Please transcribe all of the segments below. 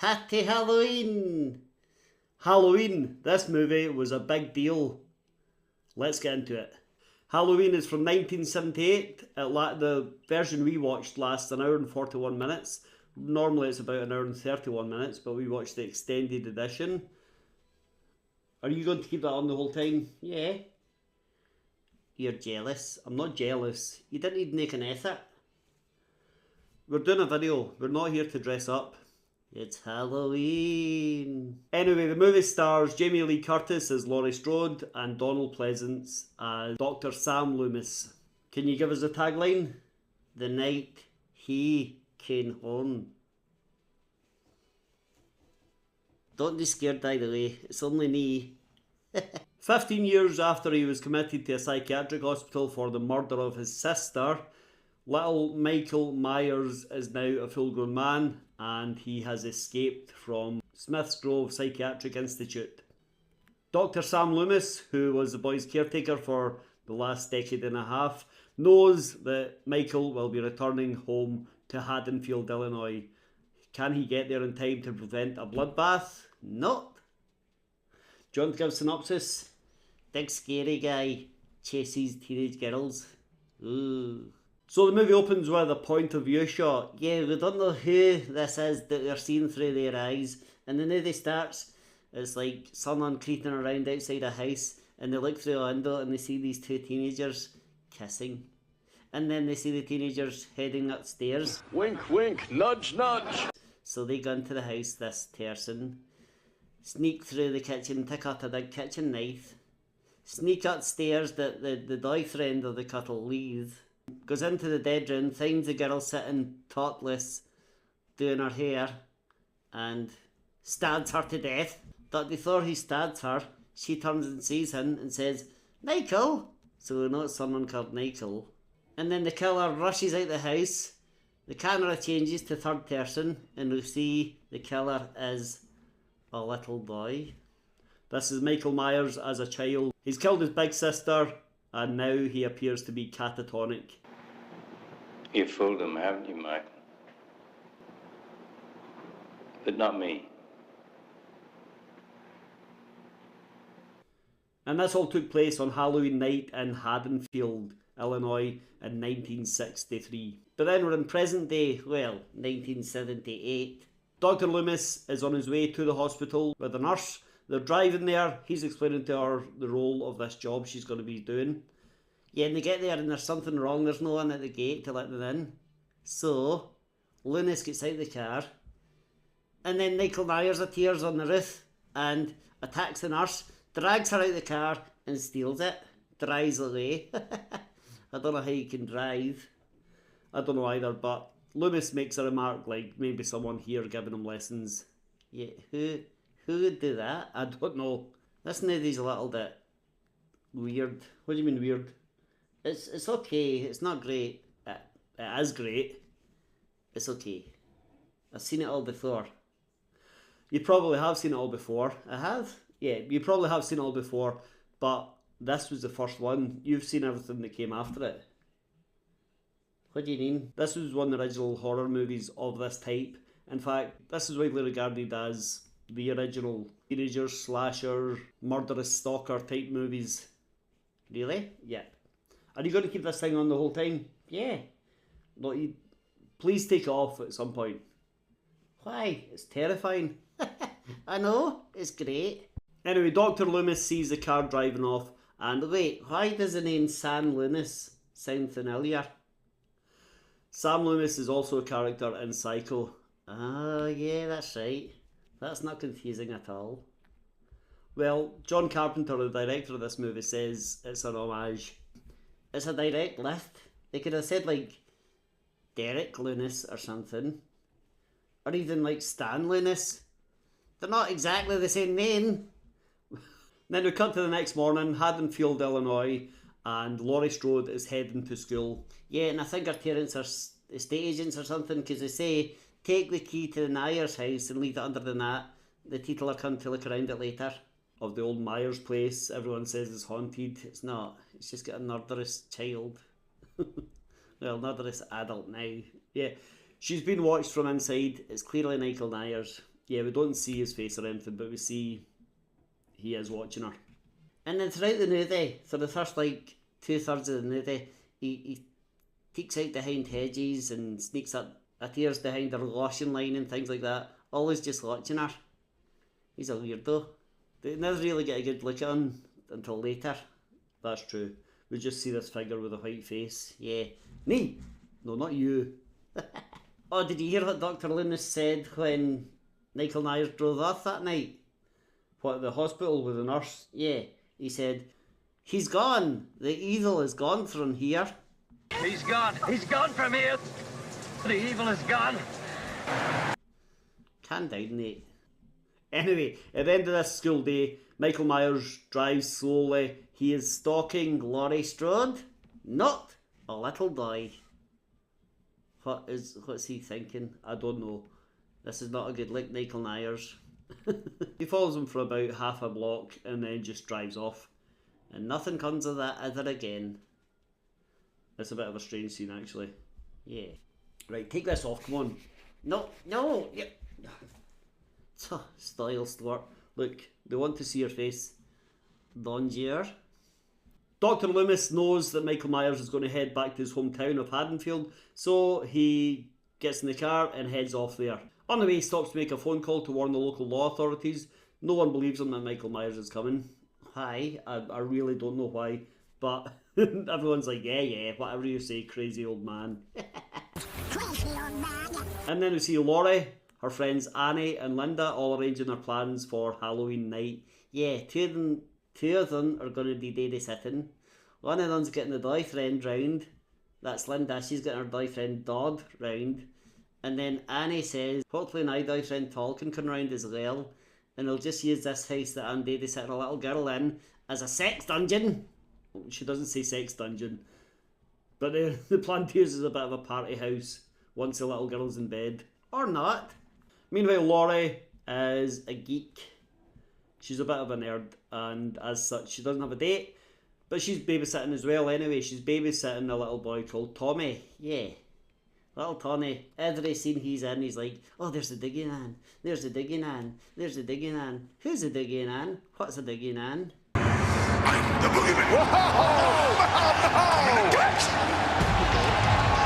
Happy Halloween! Halloween, this movie was a big deal. Let's get into it. Halloween is from 1978. The version we watched lasts an hour and 41 minutes. Normally it's about an hour and 31 minutes, but we watched the extended edition. Are you going to keep that on the whole time? Yeah. You're jealous. I'm not jealous. You didn't even make an effort. We're doing a video. We're not here to dress up. It's Halloween. Anyway, the movie stars Jamie Lee Curtis as Laurie Strode and Donald Pleasance as Dr. Sam Loomis. Can you give us a tagline? The night he came home. Don't be scared, by the way. It's only me. 15 years after he was committed to a psychiatric hospital for the murder of his sister, little Michael Myers is now a full-grown man and he has escaped from Smith's Grove Psychiatric Institute. Dr. Sam Loomis, who was the boy's caretaker for the last decade and a half, knows that Michael will be returning home to Haddonfield, Illinois. Can he get there in time to prevent a bloodbath? Nope. Do you want to give a synopsis? Big scary guy chases teenage girls. Ooh. So the movie opens with a point of view shot. Yeah, we don't know who this is that we're seeing through their eyes. And the movie starts, it's like someone creeping around outside a house and they look through a window and they see these two teenagers kissing. And then they see the teenagers heading upstairs. Wink, wink, nudge, nudge. So they go into the house, this person, sneak through the kitchen, pick up a big kitchen knife, sneak upstairs that the boyfriend of the couple leaves, goes into the bedroom, finds the girl sitting topless, doing her hair, and stabs her to death. But before he stabs her, she turns and sees him and says, Michael! So we know it's someone called Michael. And then the killer rushes out the house, the camera changes to third person, and we see the killer is a little boy. This is Michael Myers as a child. He's killed his big sister, and now he appears to be catatonic. You fooled him, haven't you, Michael? But not me. And this all took place on Halloween night in Haddonfield, Illinois in 1963. But then we're in present day, well, 1978. Dr. Loomis is on his way to the hospital with a nurse. They're driving there. He's explaining to her the role of this job she's going to be doing. Yeah, and they get there and there's something wrong. There's no one at the gate to let them in. So, Loomis gets out of the car. And then Michael Myers appears on the roof and attacks the nurse, drags her out of the car and steals it. Drives away. I don't know how you can drive. I don't know either, but Loomis makes a remark like maybe someone here giving him lessons. Yeah, who would do that? I don't know. This movie's a little bit weird. What do you mean weird? It's okay. It's not great. It is great. It's okay. I've seen it all before. You probably have seen it all before. I have? Yeah, you probably have seen it all before, but this was the first one. You've seen everything that came after it. What do you mean? This was one of the original horror movies of this type. In fact, this is widely regarded as the original teenager, slasher, murderous stalker type movies. Really? Yeah. Are you going to keep this thing on the whole time? Yeah. No, please take it off at some point. Why? It's terrifying. I know, it's great. Anyway, Dr. Loomis sees the car driving off, and wait, why does the name Sam Loomis sound familiar? Sam Loomis is also a character in Psycho. Ah, yeah, that's right. That's not confusing at all. Well, John Carpenter, the director of this movie, says it's an homage. It's a direct lift. They could have said like Derek Loomis or something. Or even like Stan Loomis. They're not exactly the same name. Then we cut to the next morning, Haddonfield, Illinois, and Laurie Strode is heading to school. Yeah, and I think her parents are estate agents or something, because they say, take the key to the Myers house and leave it under the mat. The titular come to look around it later. Of the old Myers place, everyone says it's haunted. It's not. It's just got a murderous child. Well, murderous adult now. Yeah, she's been watched from inside. It's clearly Michael Myers. Yeah, we don't see his face or anything, but we see he is watching her. And then throughout the movie, for the first like 2/3 of the movie, he peeks out behind hedges and sneaks up, appears behind her washing line and things like that, always just watching her. He's a weirdo. They never really get a good look at him until later. That's true. We just see this figure with a white face. Yeah. Me? No, not you. Oh, did you hear what Dr. Loomis said when Michael Myers drove off that night? What, the hospital with the nurse? Yeah. He said, "He's gone. The evil is gone from here." He's gone. He's gone from here. The evil is gone. Calm down, Nate. Anyway, at the end of this school day, Michael Myers drives slowly. He is stalking Laurie Strode, not a little boy. What's he thinking? I don't know. This is not a good look, Michael Myers. He follows him for about half a block and then just drives off. And nothing comes of that ever again. It's a bit of a strange scene, actually. Yeah. Right, take this off, come on. No. Yeah. Style, Stuart. Look, they want to see your face. Bonjour. Dr. Loomis knows that Michael Myers is going to head back to his hometown of Haddonfield, so he gets in the car and heads off there. On the way, he stops to make a phone call to warn the local law authorities. No one believes him that Michael Myers is coming. Why? I really don't know why, but everyone's like, yeah, whatever you say, crazy old man. Crazy old man. And then we see Laurie, her friends Annie and Linda all arranging their plans for Halloween night. Yeah, two of them are going to be babysitting. One of them's getting the boyfriend round. That's Linda, she's getting her boyfriend Dodd round. And then Annie says, hopefully my boyfriend Paul can come round as well. And they'll just use this house that I'm babysitting a little girl in as a sex dungeon. She doesn't say sex dungeon. But the plan to use is a bit of a party house once the little girl's in bed. Or not. Meanwhile, Laurie is a geek. She's a bit of a nerd, and as such, she doesn't have a date. But she's babysitting as well anyway. She's babysitting a little boy called Tommy. Yeah. Little Tommy. Every scene he's in, he's like, oh, there's the digging Ann. There's the digging Ann. There's the digging Ann. Who's the digging Ann? What's the digging Ann? I'm the boogeyman.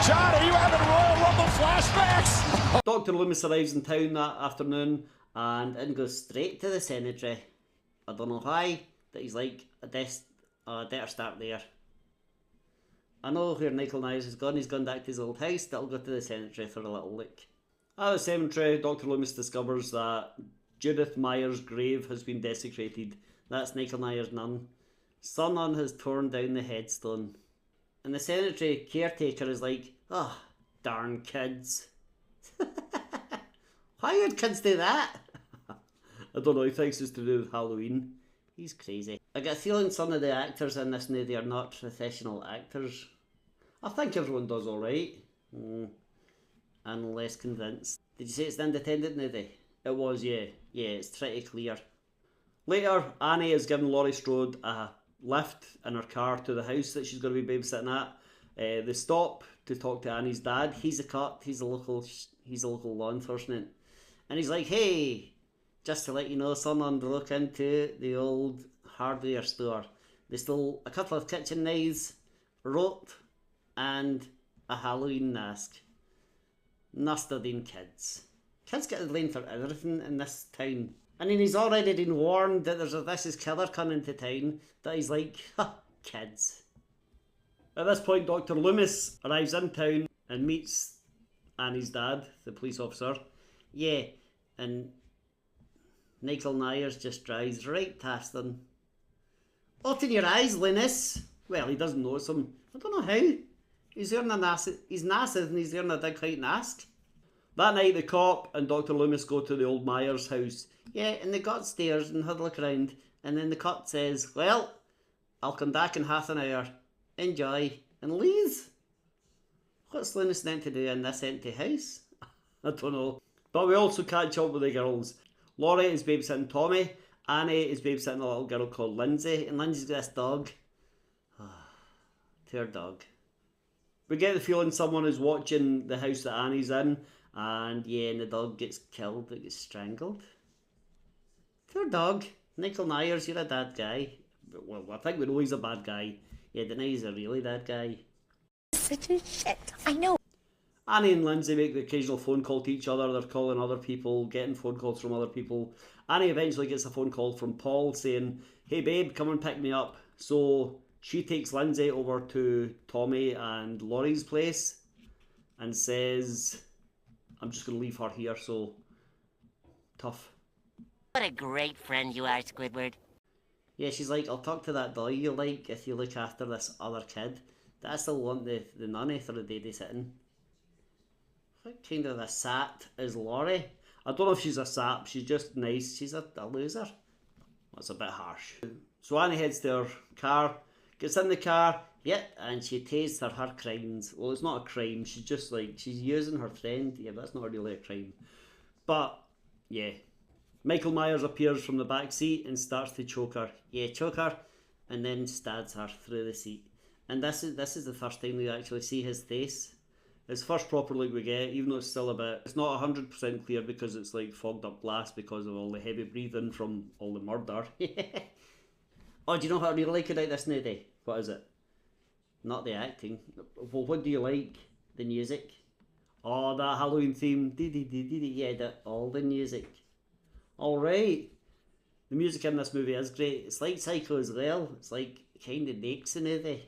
John, are you having Royal Rumble flashbacks? Dr. Loomis arrives in town that afternoon and goes straight to the cemetery. I don't know why, but he's like, I better start there. I know where Michael Myers has gone. He's gone back to his old house, but I'll go to the cemetery for a little look. At the cemetery, Dr. Loomis discovers that Judith Myers' grave has been desecrated. That's Michael Myers' nun. Someone has torn down the headstone. And the cemetery caretaker is like, oh, darn kids. Why would kids do that? I don't know, he thinks it's to do with Halloween. He's crazy. I get a feeling some of the actors in this movie are not professional actors. I think everyone does alright. I'm less convinced. Did you say it's an independent movie? It was, yeah. Yeah, it's pretty clear. Later, Annie is giving Laurie Strode a lift in her car to the house that she's going to be babysitting at. They stop to talk to Annie's dad. He's a cop. He's a local law enforcement. And he's like, hey, just to let you know, someone broke into the old hardware store. They stole a couple of kitchen knives, rope, and a Halloween mask. Must have been kids. Kids get blamed for everything in this town. I mean, he's already been warned that there's a vicious killer coming to town, that he's like, ha, kids. At this point, Dr. Loomis arrives in town and meets Annie's dad, the police officer. Yeah, and Michael Myers just drives right past them. Open your eyes, Loomis. Well, he doesn't notice him. I don't know how. He's massive and he's wearing a big white mask. That night, the cop and Dr. Loomis go to the old Myers house. Yeah, and they got upstairs and had a look around. And then the cop says, well, I'll come back in half an hour. Enjoy. And leaves. What's Loomis meant to do in this empty house? I don't know. But we also catch up with the girls. Laurie is babysitting Tommy. Annie is babysitting a little girl called Lindsay. And Lindsay's got this dog. Poor dog. We get the feeling someone is watching the house that Annie's in. And yeah, and the dog gets killed, it gets strangled. Poor dog. Michael Myers, you're a bad guy. Well, I think we know he's a bad guy. Yeah, but now he's a really bad guy. Such a shit. I know. Annie and Lindsay make the occasional phone call to each other. They're calling other people, getting phone calls from other people. Annie eventually gets a phone call from Paul saying, "Hey babe, come and pick me up." So she takes Lindsay over to Tommy and Laurie's place and says, "I'm just going to leave her here, so tough." What a great friend you are, Squidward. Yeah, she's like, "I'll talk to that boy you like if you look after this other kid. But I still want the nanny for the babysitting." What kind of a sap is Laurie? I don't know if she's a sap, she's just nice. She's a loser. That's a bit harsh. So Annie heads to her car, gets in the car, and she tastes her crimes. Well, it's not a crime, she's just like, she's using her friend. Yeah, but that's not really a crime. But, yeah. Michael Myers appears from the back seat and starts to choke her. Yeah, choke her, and then stabs her through the seat. And this is the first time we actually see his face. It's the first proper look we get, even though it's still a bit... It's not 100% clear because it's like fogged up glass because of all the heavy breathing from all the murder. Oh, do you know what I really like about this now, Day? What is it? Not the acting. Well, what do you like? The music? Oh, that Halloween theme. Yeah, all the music. Alright. The music in this movie is great. It's like Psycho as well. It's like kind of makes the movie.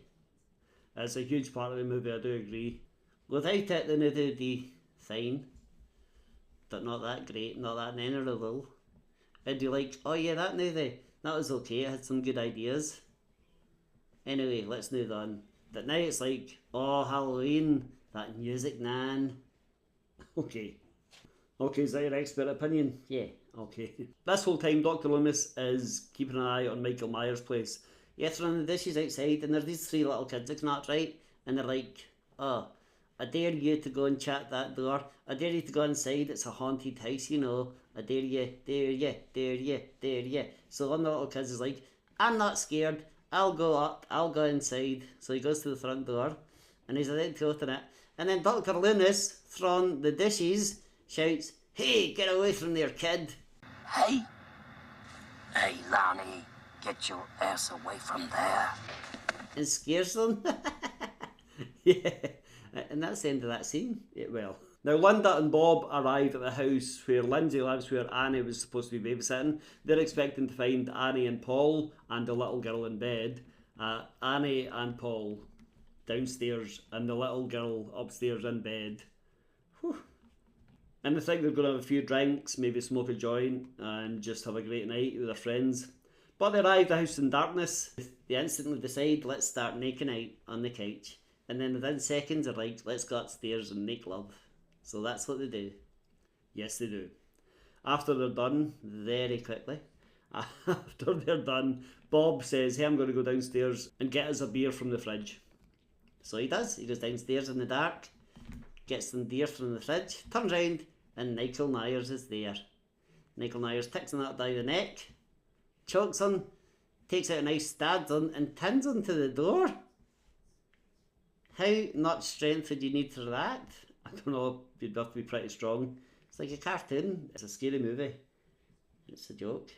It's a huge part of the movie, I do agree. Without it, the movie would be fine. But not that great, not that memorable. I'd be like, oh yeah, that movie, that was okay, it had some good ideas. Anyway, let's move on. But now it's like, oh, Halloween, that music, nan. Okay. Okay, is that your expert opinion? Yeah, okay. This whole time, Dr. Loomis is keeping an eye on Michael Myers' place. Yeah, throwing the dishes outside, and there's these three little kids looking at it, right? And they're like, oh, I dare you to go and chat that door. I dare you to go inside, it's a haunted house, you know. I dare you, dare you, dare you, dare you. So one of the little kids is like, I'm not scared, I'll go up, I'll go inside. So he goes to the front door, and he's about to open it. And then Dr. Loomis, throwing the dishes, shouts, "Hey, get away from there, kid." Hey? Hey, Lonnie, get your ass away from there. And scares them. Yeah, and that's the end of that scene. Yeah, well. Now, Linda and Bob arrive at the house where Lindsay lives, where Annie was supposed to be babysitting. They're expecting to find Annie and Paul and the little girl in bed. Annie and Paul downstairs and the little girl upstairs in bed. Whew. And they think they're going to have a few drinks, maybe smoke a joint and just have a great night with their friends. But they arrive at the house in darkness. They instantly decide, let's start making out on the couch. And then within seconds they're like, let's go upstairs and make love. So that's what they do. Yes, they do. After they're done, very quickly, after they're done, Bob says, hey, I'm going to go downstairs and get us a beer from the fridge. So he does. He goes downstairs in the dark, gets some beer from the fridge, turns round, and Michael Myers is there. Michael Myers takes him up by the neck, chokes him, takes out a knife, stabs him, and pins him to the door. How much strength would you need for that? I don't know, you'd have to be pretty strong. It's like a cartoon. It's a scary movie. It's a joke.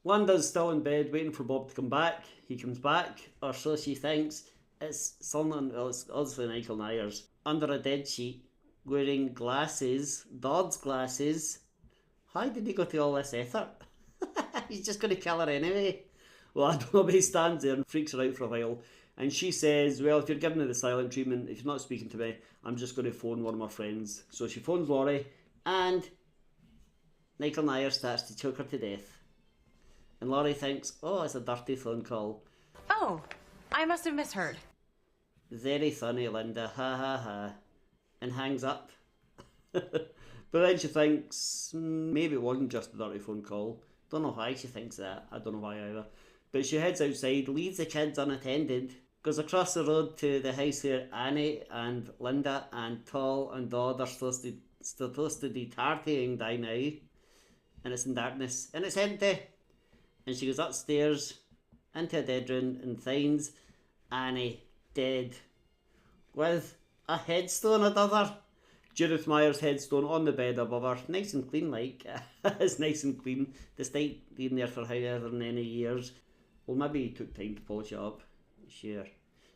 Linda's still in bed waiting for Bob to come back. He comes back, or so she thinks. It's someone, well, it's obviously Michael Myers, under a dead sheet, wearing glasses, Dodd's glasses. Why did he go to all this effort? He's just going to kill her anyway. Well, I don't know, but he stands there and freaks her out for a while. And she says, well, if you're giving me the silent treatment, if you're not speaking to me, I'm just going to phone one of my friends. So she phones Laurie, and Michael Myers starts to choke her to death. And Laurie thinks, oh, it's a dirty phone call. Oh, I must have misheard. Very funny, Linda, ha ha ha. And hangs up. But then she thinks, maybe it wasn't just a dirty phone call. Don't know why she thinks that. I don't know why either. But she heads outside, leaves the kids unattended, goes across the road to the house where Annie and Linda and Paul and Dodd are supposed to be partying by now. And it's in darkness. And it's empty. And she goes upstairs into a bedroom and finds Annie dead. With a headstone above her. Judith Meyer's headstone on the bed above her. Nice and clean, like. It's nice and clean, despite being there for however many years. Well, maybe he took time to polish it up. Sure.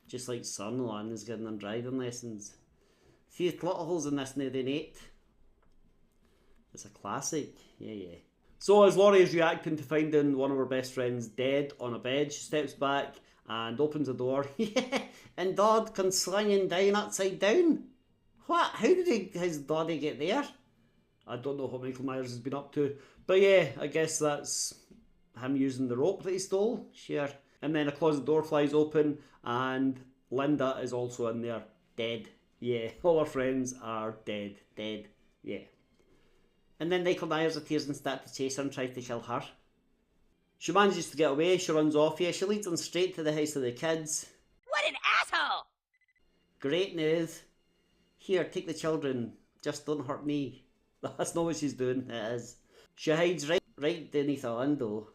Just like Sunderland is getting them driving lessons. See the lot of holes in this now, they Nate. It's a classic. Yeah. So as Laurie is reacting to finding one of her best friends dead on a bed, she steps back and opens the door. Yeah, and Dodd comes slinging down upside down. What? How did his daddy get there? I don't know what Michael Myers has been up to. But yeah, I guess that's him using the rope that he stole. Sure. And then a closet door flies open and Linda is also in there. Dead. Yeah, all her friends are dead. Dead. Yeah. And then Michael Myers appears and starts to chase her and tries to kill her. She manages to get away. She runs off. Yeah, she leads them straight to the house of the kids. What an asshole! Great news. Here, take the children. Just don't hurt me. That's not what she's doing. It is. She hides right beneath a window.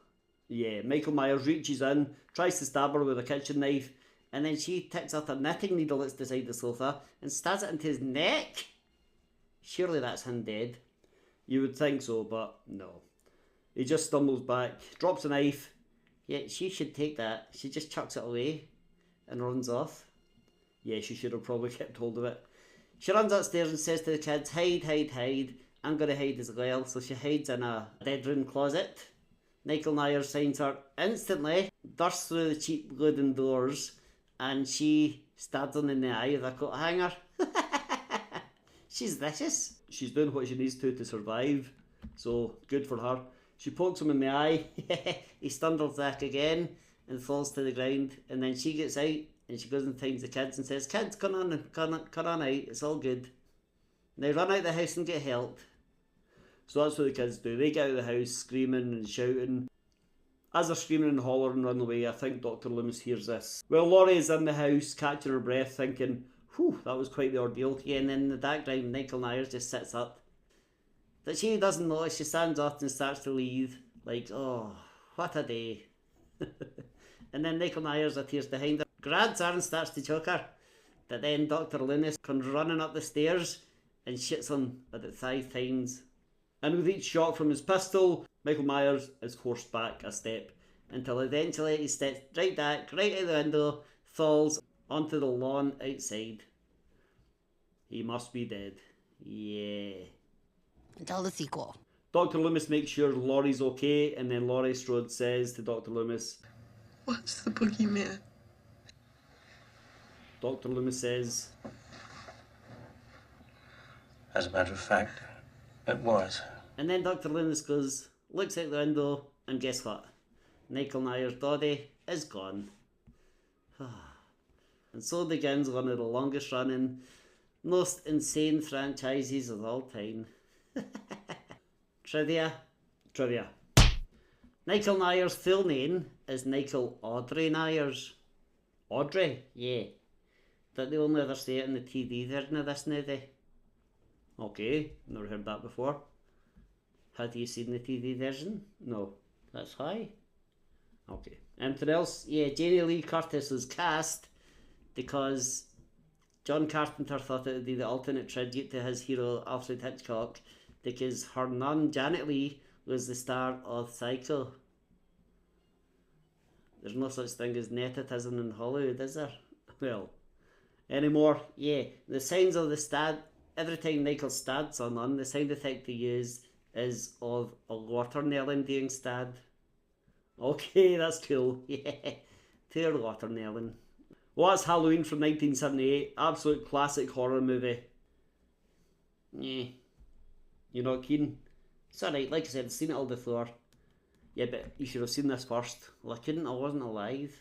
Yeah, Michael Myers reaches in, tries to stab her with a kitchen knife, and then she picks up a knitting needle that's beside the sofa and stabs it into his neck. Surely that's him dead. You would think so, but no. He just stumbles back, drops a knife. Yeah, she should take that. She just chucks it away and runs off. Yeah, she should have probably kept hold of it. She runs upstairs and says to the kids, hide, hide, hide. I'm going to hide as well. So she hides in a bedroom closet. Michael Myers finds her instantly, bursts through the cheap wooden doors, and she stabs him in the eye with a coat hanger. She's vicious. She's doing what she needs to survive. So, good for her. She pokes him in the eye. He stumbles back again and falls to the ground. And then she gets out and she goes and finds the kids and says, kids, come on out. It's all good. And they run out the house and get help. So that's what the kids do. They get out of the house screaming and shouting. As they're screaming and hollering and running away, I think Dr. Loomis hears this. Well, Laurie is in the house, catching her breath, thinking, whew, that was quite the ordeal. Yeah, and then in the background, Michael Myers just sits up. But she doesn't notice. She stands up and starts to leave. Like, oh, what a day. And then Michael Myers appears behind her, grabs her and starts to choke her. But then Dr. Loomis comes running up the stairs and shoots him about 5 times. And with each shot from his pistol, Michael Myers is forced back a step until eventually he steps right back, right out the window, falls onto the lawn outside. He must be dead. Yeah. Until the sequel. Dr. Loomis makes sure Laurie's okay, and then Laurie Strode says to Dr. Loomis, "What's the boogeyman?" Dr. Loomis says, As a matter of fact, it was. and then Dr. Loomis goes, looks out the window, and guess what? Michael Myers' body is gone. And so begins one of the longest running, most insane franchises of all time. Trivia. Michael Myers' full name is Michael Audrey Myers. Audrey? Yeah. But they only ever say it in the TV version of this now, they? Okay, never heard that before. Had you seen the TV version? No. That's why. Okay. Anything else? Yeah, Jamie Lee Curtis was cast because John Carpenter thought it would be the ultimate tribute to his hero Alfred Hitchcock, because her nun, Janet Leigh, was the star of Psycho. There's no such thing as nepotism in Hollywood, is there? Well, anymore. Yeah, the sounds of the stab, every time Michael stabs a nun, the sound effect they use is of a watermelon being stabbed. Okay, that's cool. Yeah, poor watermelon. Well, that's Halloween from 1978. Absolute classic horror movie. Yeah. You're not keen? It's alright, like I said, I've seen it all before. Yeah, but you should have seen this first. Well, I wasn't alive.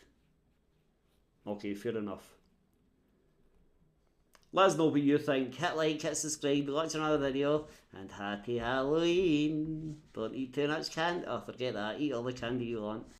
Okay, fair enough. Let us know what you think. Hit like, hit subscribe, watch another video, and happy Halloween! Don't eat too much candy. Oh, forget that. Eat all the candy you want.